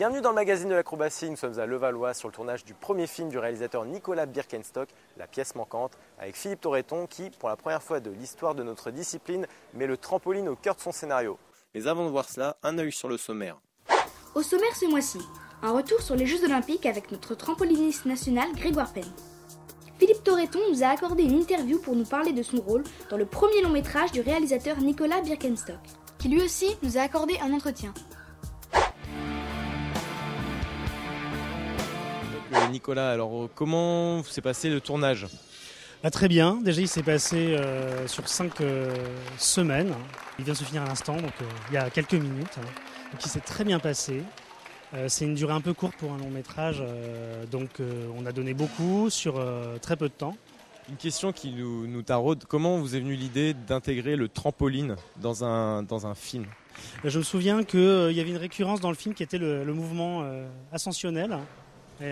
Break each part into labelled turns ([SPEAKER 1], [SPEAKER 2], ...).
[SPEAKER 1] Bienvenue dans le magazine de l'acrobatie, nous sommes à Levallois sur le tournage du premier film du réalisateur Nicolas Birkenstock, La pièce manquante, avec Philippe Torreton qui, pour la première fois de l'histoire de notre discipline, met le trampoline au cœur de son scénario. Mais avant de voir cela, un œil sur le sommaire.
[SPEAKER 2] Au sommaire ce mois-ci, un retour sur les Jeux Olympiques avec notre trampoliniste national Grégoire Penn. Philippe Torreton nous a accordé une interview pour nous parler de son rôle dans le premier long métrage du réalisateur Nicolas Birkenstock, qui lui aussi nous a accordé un entretien.
[SPEAKER 1] Nicolas, alors comment s'est passé le tournage ?
[SPEAKER 3] Très bien, déjà il s'est passé sur 5 semaines, il vient de se finir à l'instant, donc il y a quelques minutes, donc il s'est très bien passé. C'est une durée un peu courte pour un long métrage, donc on a donné beaucoup sur très peu de temps.
[SPEAKER 1] Une question qui nous taraude, comment vous est venue l'idée d'intégrer le trampoline dans un film ?
[SPEAKER 3] Je me souviens qu'il y avait une récurrence dans le film qui était le mouvement ascensionnel. Et,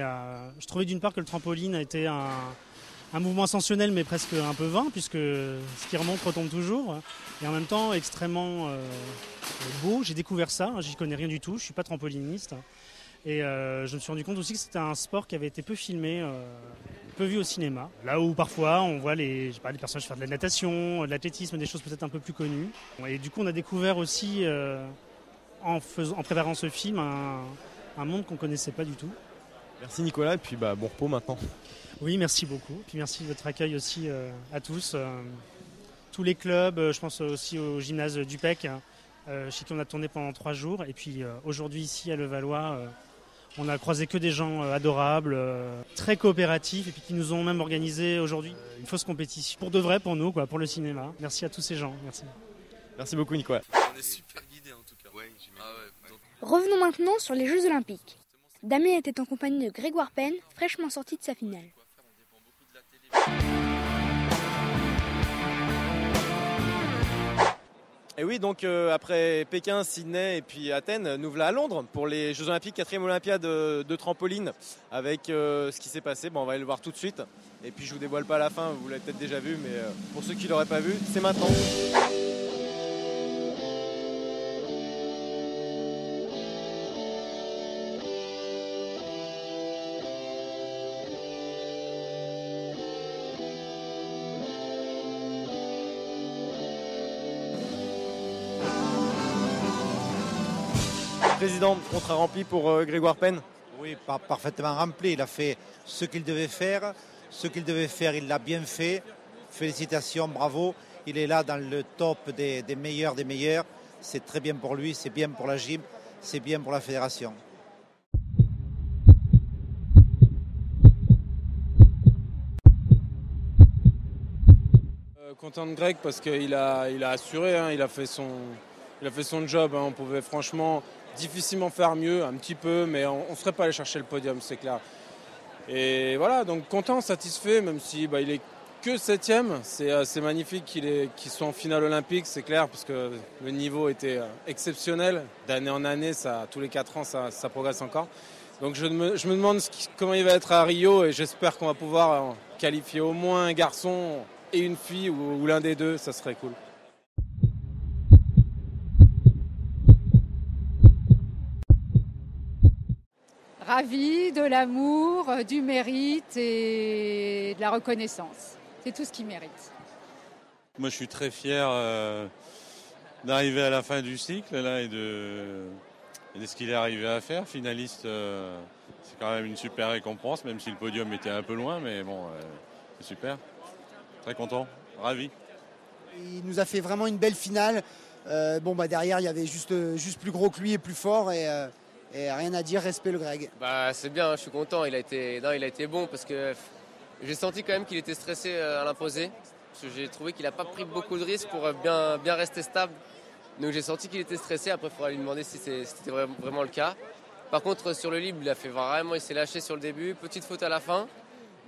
[SPEAKER 3] je trouvais d'une part que le trampoline était un mouvement ascensionnel mais presque un peu vain puisque ce qui remonte retombe toujours et en même temps extrêmement beau. J'ai découvert ça, j'y connais rien du tout, je suis pas trampoliniste et je me suis rendu compte aussi que c'était un sport qui avait été peu filmé, peu vu au cinéma. Là où parfois on voit les personnages faire de la natation, de l'athlétisme, des choses peut-être un peu plus connues. Et du coup on a découvert aussi en préparant ce film un monde qu'on connaissait pas du tout.
[SPEAKER 1] Merci Nicolas et puis bon repos maintenant.
[SPEAKER 3] Oui, merci beaucoup. Puis merci de votre accueil aussi à tous. Tous les clubs, je pense aussi au gymnase du PEC, chez qui on a tourné pendant 3 jours. Et puis aujourd'hui ici à Levallois, on a croisé que des gens adorables, très coopératifs et puis qui nous ont même organisé aujourd'hui une fausse compétition. Pour de vrai pour nous, pour le cinéma. Merci à tous ces gens. Merci.
[SPEAKER 1] Merci beaucoup Nicolas.
[SPEAKER 4] On est super guidés en tout cas. Ouais,
[SPEAKER 2] Revenons maintenant sur les Jeux Olympiques. Damien était en compagnie de Grégoire Penn, fraîchement sorti de sa finale.
[SPEAKER 1] Et oui, donc après Pékin, Sydney et puis Athènes, nous voilà à Londres pour les Jeux Olympiques, 4e Olympiade de trampoline. Avec ce qui s'est passé, on va aller le voir tout de suite. Et puis je vous dévoile pas la fin, vous l'avez peut-être déjà vu, mais pour ceux qui l'auraient pas vu, c'est maintenant. Président, contrat rempli pour Grégoire Penn.
[SPEAKER 5] Oui, parfaitement rempli. Il a fait ce qu'il devait faire. Ce qu'il devait faire, il l'a bien fait. Félicitations, bravo. Il est là dans le top des meilleurs des meilleurs. C'est très bien pour lui, c'est bien pour la gym, c'est bien pour la fédération.
[SPEAKER 6] Content de Greg parce qu'il a assuré, il a fait son job. On pouvait franchement difficilement faire mieux, un petit peu, mais on ne serait pas allé chercher le podium, c'est clair. Et voilà, donc content, satisfait, même si il est que 7e. C'est magnifique qu'il soit en finale olympique, c'est clair, parce que le niveau était exceptionnel. D'année en année, tous les 4 ans, ça progresse encore. Donc je me demande comment il va être à Rio et j'espère qu'on va pouvoir qualifier au moins un garçon et une fille ou l'un des deux, ça serait cool.
[SPEAKER 7] Ravi de l'amour, du mérite et de la reconnaissance. C'est tout ce qu'il mérite.
[SPEAKER 8] Moi, je suis très fier d'arriver à la fin du cycle là, et de ce qu'il est arrivé à faire. Finaliste, c'est quand même une super récompense, même si le podium était un peu loin, mais bon, c'est super. Très content, ravi.
[SPEAKER 9] Il nous a fait vraiment une belle finale. Derrière, il y avait juste plus gros que lui et plus fort. Et rien à dire, respect le Greg.
[SPEAKER 10] C'est bien, je suis content, il a été bon parce que j'ai senti quand même qu'il était stressé à l'imposer. Parce que j'ai trouvé qu'il n'a pas pris beaucoup de risques pour bien rester stable. Donc j'ai senti qu'il était stressé, après il faudra lui demander si c'était vraiment le cas. Par contre sur le libre, il s'est lâché sur le début, petite faute à la fin.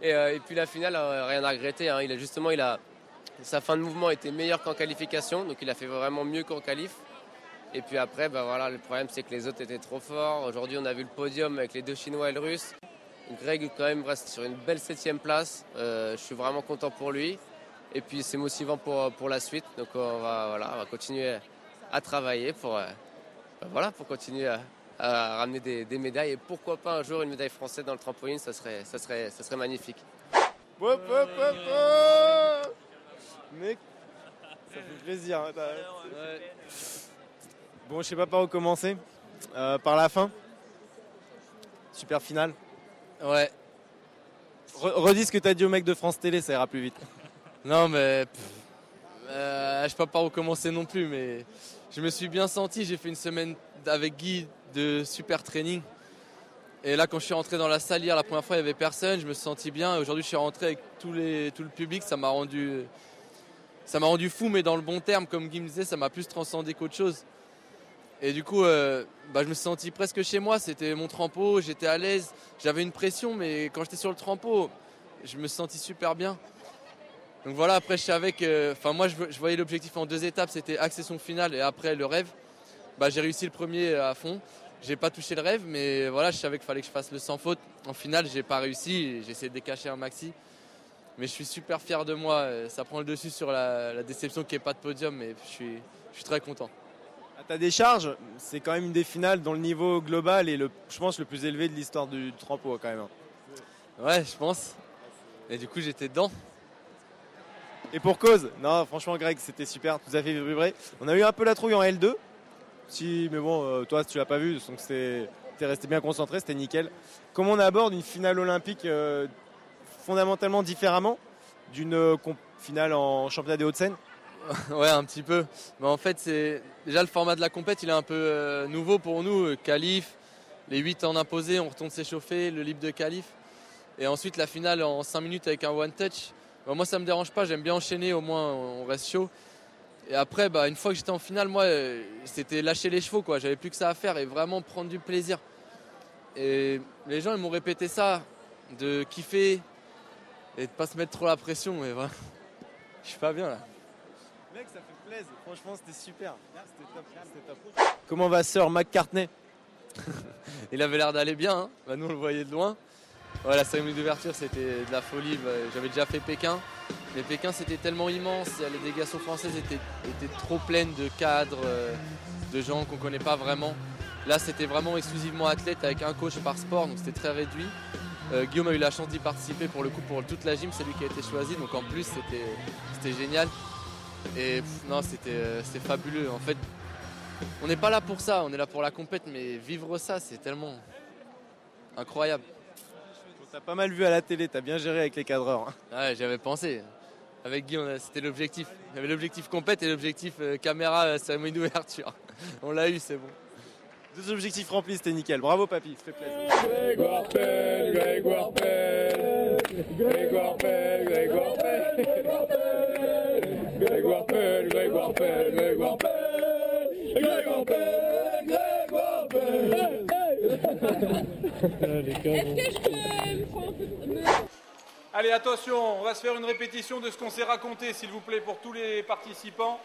[SPEAKER 10] Et puis la finale, rien à regretter. Sa fin de mouvement était meilleure qu'en qualification, donc il a fait vraiment mieux qu'en qualif. Et puis après, le problème c'est que les autres étaient trop forts. Aujourd'hui, on a vu le podium avec les 2 Chinois et le Russe. Greg quand même reste sur une belle 7e place. Je suis vraiment content pour lui. Et puis c'est motivant pour la suite. Donc on va continuer à travailler pour continuer à ramener des médailles. Et pourquoi pas un jour une médaille française dans le trampoline, ça serait magnifique.
[SPEAKER 1] Mec, ça fait plaisir. Hein, ouais. Bon, je sais pas par où commencer. Par la fin. Super finale.
[SPEAKER 11] Ouais.
[SPEAKER 1] Redis ce que t'as dit au mec de France Télé, ça ira plus vite.
[SPEAKER 11] Non, mais je sais pas par où commencer non plus, mais je me suis bien senti. J'ai fait une semaine avec Guy de super training. Et là, quand je suis rentré dans la salle hier, la première fois, il n'y avait personne. Je me suis senti bien. Aujourd'hui, je suis rentré avec tout le public. Ça m'a rendu fou, mais dans le bon terme. Comme Guy me disait, ça m'a plus transcendé qu'autre chose. Et du coup, je me suis senti presque chez moi. C'était mon trampo, j'étais à l'aise. J'avais une pression, mais quand j'étais sur le trampo, je me suis senti super bien. Donc voilà, après, je savais que... moi, je voyais l'objectif en 2 étapes. C'était accession finale et après, le rêve. J'ai réussi le premier à fond. J'ai pas touché le rêve, mais voilà, je savais qu'il fallait que je fasse le sans faute. En finale, j'ai pas réussi. J'ai essayé de décacher un maxi. Mais je suis super fier de moi. Ça prend le dessus sur la déception qu'il n'y ait pas de podium, mais je suis très content.
[SPEAKER 1] À ta décharge, c'est quand même une des finales dont le niveau global est, je pense, le plus élevé de l'histoire du trampo quand même.
[SPEAKER 11] Ouais, je pense. Et du coup, j'étais dedans.
[SPEAKER 1] Et pour cause. Non, franchement, Greg, c'était super. Tu nous as fait vibrer. On a eu un peu la trouille en L2. Si, mais bon, toi, tu l'as pas vu, donc t'es resté bien concentré, c'était nickel. Comment on aborde une finale olympique fondamentalement différemment d'une finale en championnat des Hauts-de-Seine?
[SPEAKER 11] Ouais, un petit peu. Mais en fait, c'est déjà le format de la compète, il est un peu nouveau pour nous. Qualif, les 8 en imposé, on retourne s'échauffer, le libre de qualif. Et ensuite, la finale en 5 minutes avec un one touch. Moi, ça me dérange pas, j'aime bien enchaîner, au moins on reste chaud. Et après, une fois que j'étais en finale, moi, c'était lâcher les chevaux, quoi. J'avais plus que ça à faire et vraiment prendre du plaisir. Et les gens, ils m'ont répété ça, de kiffer et de pas se mettre trop la pression. Et voilà, je suis pas bien là.
[SPEAKER 1] Mec, ça fait plaisir. Franchement, c'était super. C'était top. Comment va Sir McCartney?
[SPEAKER 11] Il avait l'air d'aller bien. Hein. Nous, on le voyait de loin. Ouais, la cérémonie d'ouverture, c'était de la folie. J'avais déjà fait Pékin. Mais Pékin, c'était tellement immense. Les délégations françaises étaient trop pleines de cadres, de gens qu'on ne connaît pas vraiment. Là, c'était vraiment exclusivement athlète avec un coach par sport, donc c'était très réduit. Guillaume a eu la chance d'y participer pour le coup pour toute la gym, c'est lui qui a été choisi, donc en plus, c'était génial. Et non, c'était fabuleux. En fait, on n'est pas là pour ça, on est là pour la compète, mais vivre ça, c'est tellement incroyable.
[SPEAKER 1] T'as pas mal vu à la télé, t'as bien géré avec les cadreurs. Hein.
[SPEAKER 11] Ouais, j'avais pensé. Avec Guy, c'était l'objectif. Il y avait l'objectif compète et l'objectif caméra, cérémonie d'ouverture. On l'a eu, c'est bon.
[SPEAKER 1] 2 objectifs remplis, c'était nickel. Bravo papy, ça fait plaisir.
[SPEAKER 12] Grégoire Pell, Grégoire Pell, Grégoire Pell, Grégoire Pell, Grégoire Pell, Grégoire Pell, Grégoire Pell, Grégoire Pell, Grégoire Pell.
[SPEAKER 13] Est-ce que je peux...
[SPEAKER 14] Allez, attention, on va se faire une répétition de ce qu'on s'est raconté, s'il vous plaît, pour tous les participants.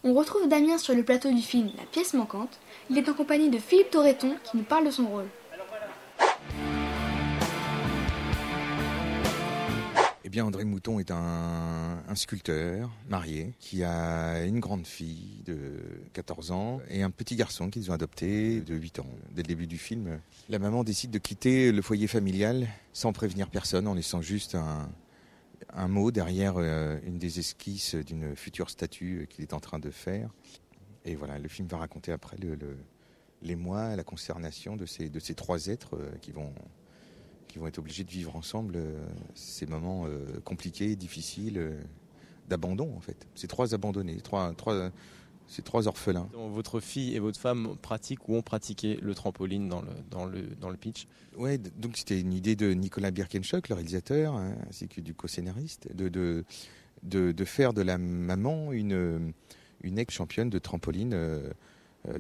[SPEAKER 2] On retrouve Damien sur le plateau du film La pièce manquante. Il est en compagnie de Philippe Torreton qui nous parle de son rôle.
[SPEAKER 15] Eh bien, André Mouton est un sculpteur marié qui a une grande fille de 14 ans et un petit garçon qu'ils ont adopté de 8 ans. Dès le début du film, la maman décide de quitter le foyer familial sans prévenir personne, en laissant juste un mot derrière une des esquisses d'une future statue qu'il est en train de faire. Et voilà, le film va raconter après les mois, la consternation de ces 3 êtres qui vont être obligés de vivre ensemble ces moments compliqués, difficiles, d'abandon en fait. Ces 3 abandonnés, ces 3 orphelins.
[SPEAKER 1] Votre fille et votre femme pratiquent ou ont pratiqué le trampoline dans le pitch.
[SPEAKER 15] Ouais, donc c'était une idée de Nicolas Birkenstock, le réalisateur, hein, ainsi que du co-scénariste, de faire de la maman une ex-championne de trampoline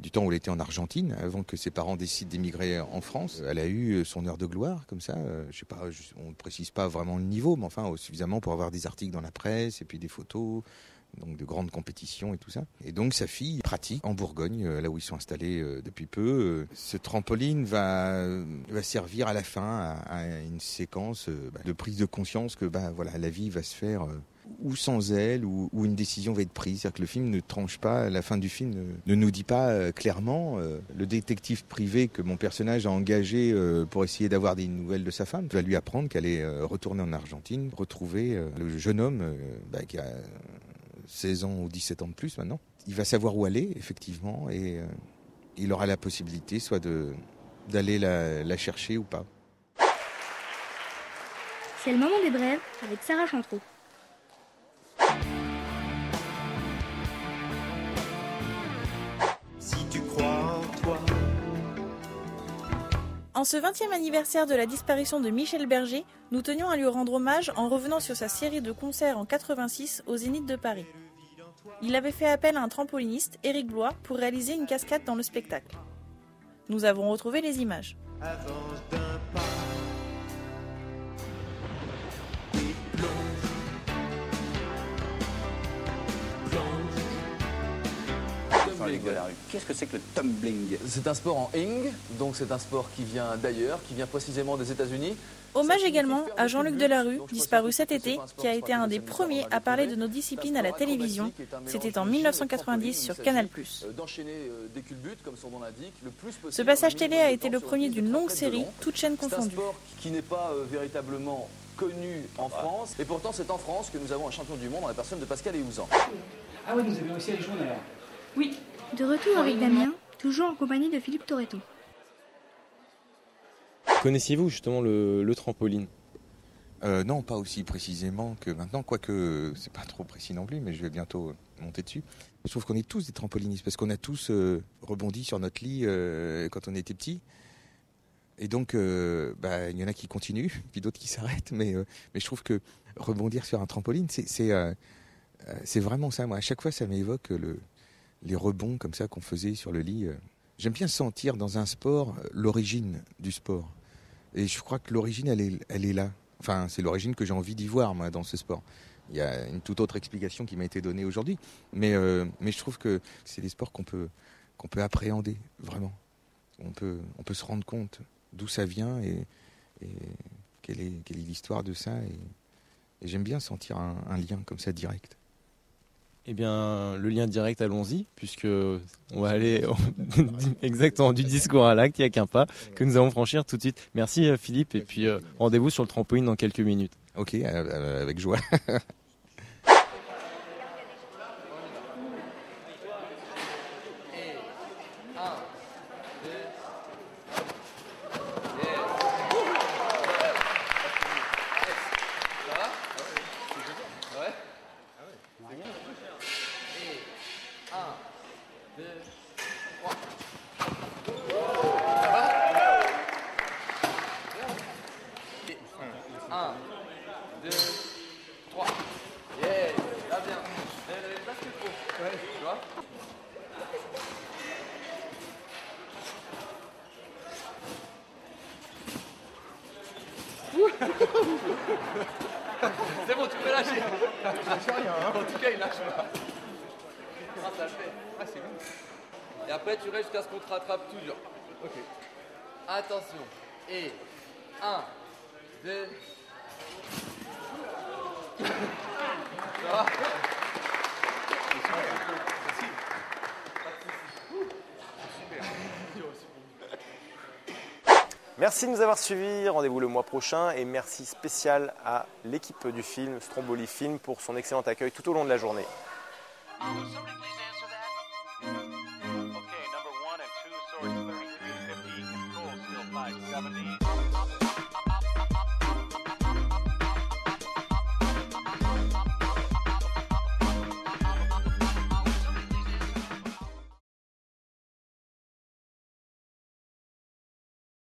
[SPEAKER 15] du temps où elle était en Argentine, avant que ses parents décident d'émigrer en France. Elle a eu son heure de gloire, comme ça. Je sais pas, on ne précise pas vraiment le niveau, mais enfin suffisamment pour avoir des articles dans la presse et puis des photos, donc de grandes compétitions et tout ça. Et donc sa fille pratique en Bourgogne, là où ils sont installés depuis peu. Ce trampoline va servir à la fin à une séquence de prise de conscience que voilà, la vie va se faire ou sans elle, ou une décision va être prise. C'est-à-dire que le film ne tranche pas, la fin du film ne nous dit pas clairement. Le détective privé que mon personnage a engagé pour essayer d'avoir des nouvelles de sa femme va lui apprendre qu'elle est retournée en Argentine, retrouver le jeune homme qui a 16 ans ou 17 ans de plus maintenant. Il va savoir où aller, effectivement, et il aura la possibilité soit d'aller la chercher ou pas.
[SPEAKER 2] C'est le moment des brèves avec Sarah Chantreau.
[SPEAKER 16] Si tu crois en toi.
[SPEAKER 17] En ce 20e anniversaire de la disparition de Michel Berger, nous tenions à lui rendre hommage en revenant sur sa série de concerts en 86 au Zénith de Paris. Il avait fait appel à un trampoliniste, Éric Blois, pour réaliser une cascade dans le spectacle. Nous avons retrouvé les images.
[SPEAKER 16] Avance d'un pas.
[SPEAKER 18] Qu'est-ce que c'est que le tumbling?
[SPEAKER 19] C'est un sport en ing, donc c'est un sport qui vient d'ailleurs, qui vient précisément des États-Unis.
[SPEAKER 17] Hommage également à Jean-Luc Delarue, disparu cet été, qui a été un des premiers à parler de nos disciplines à la télévision. C'était en 1990 sur Canal+. Ce passage télé a été le premier d'une longue série, toutes chaînes confondues.
[SPEAKER 19] C'est un sport qui n'est pas véritablement connu en France, et pourtant c'est en France que nous avons un champion du monde en la personne de Pascal Héouzan.
[SPEAKER 20] Ah oui, vous avez aussi les jaunes alors? Oui.
[SPEAKER 2] De retour avec Damien, toujours en compagnie de Philippe Torreton.
[SPEAKER 1] Connaissiez-vous justement le trampoline?
[SPEAKER 15] Non, pas aussi précisément que maintenant, quoique c'est pas trop précis non plus, mais je vais bientôt monter dessus. Je trouve qu'on est tous des trampolinistes parce qu'on a tous rebondi sur notre lit quand on était petits. Et donc, il y en a qui continuent, puis d'autres qui s'arrêtent. Mais je trouve que rebondir sur un trampoline, c'est vraiment ça. Moi, à chaque fois, ça m'évoque les rebonds comme ça qu'on faisait sur le lit. J'aime bien sentir dans un sport l'origine du sport. Et je crois que l'origine, elle est là. Enfin, c'est l'origine que j'ai envie d'y voir, moi, dans ce sport. Il y a une toute autre explication qui m'a été donnée aujourd'hui. Mais je trouve que c'est des sports qu'on peut appréhender, vraiment. On peut se rendre compte d'où ça vient et quelle est l'histoire de ça. Et j'aime bien sentir un lien comme ça direct.
[SPEAKER 1] Eh bien, le lien direct, allons-y, puisque on va aller exactement du discours à l'acte, il n'y a qu'un pas que nous allons franchir tout de suite. Merci Philippe, et puis rendez-vous sur le trampoline dans quelques minutes.
[SPEAKER 15] Ok, avec joie.
[SPEAKER 11] C'est bon, tu peux lâcher. Je lâche rien. En tout cas, il lâche pas. Ah, ça le fait. Ah, c'est bon. Et après, tu restes jusqu'à ce qu'on te rattrape toujours. Ok. Attention. Et 1, 2. Ça va?
[SPEAKER 21] Merci de nous avoir suivis, rendez-vous le mois prochain et merci spécial à l'équipe du film Stromboli Film pour son excellent accueil tout au long de la journée.
[SPEAKER 12] Nous sommes les